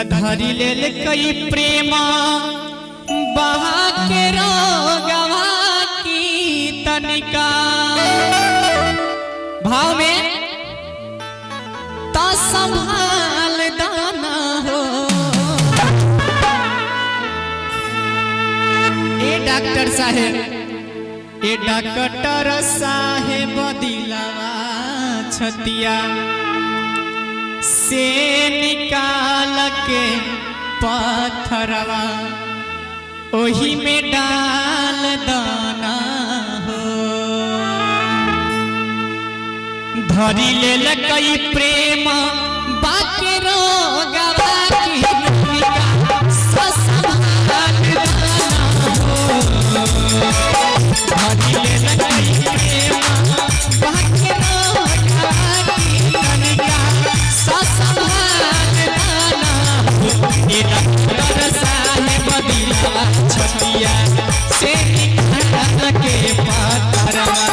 धरी लेल कई प्रेमा बहा के रोगवा की तनिका भाव में तो संभाल दाना हो। ए डॉक्टर साहेब दिलवा छतिया से निकाल के पत्थरवा ओही में डाल दाना हो। धरी लेल कई प्रेम बाके रोगवा की तनिका संभाल दाना हो। धरी लेल कई प्रेम बाके रोगवा की तनिका डॉक्टर साहेब दिलवा छतिया से निकाल के पत्थरवा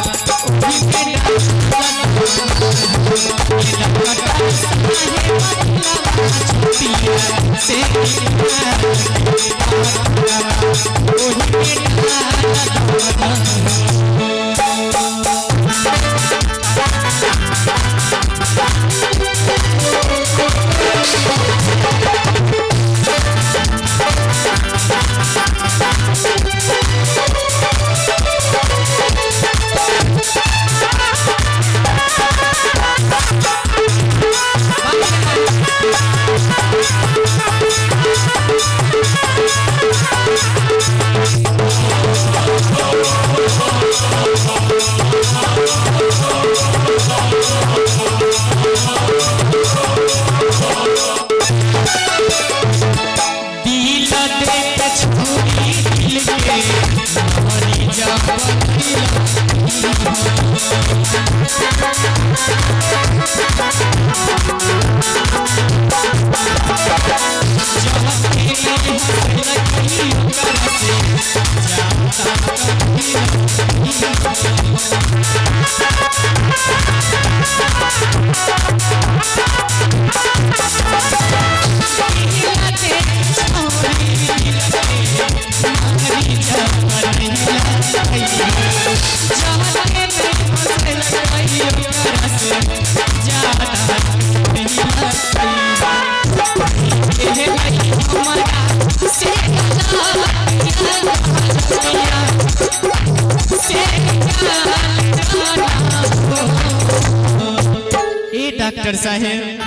डॉक्टर साहेब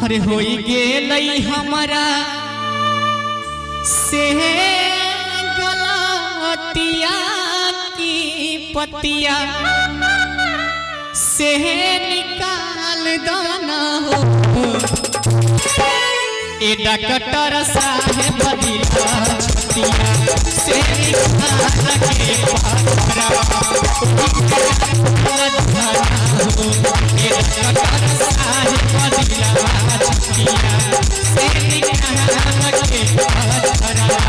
हरे होई गेलई हमारा से गलतिया की पतिया से निकाल दाना हो। ए डॉक्टर साहेब दिलवा छतिया से निकाल के पत्थरवा साहेब दिलवा छतिया से निकाल के पत्थरवा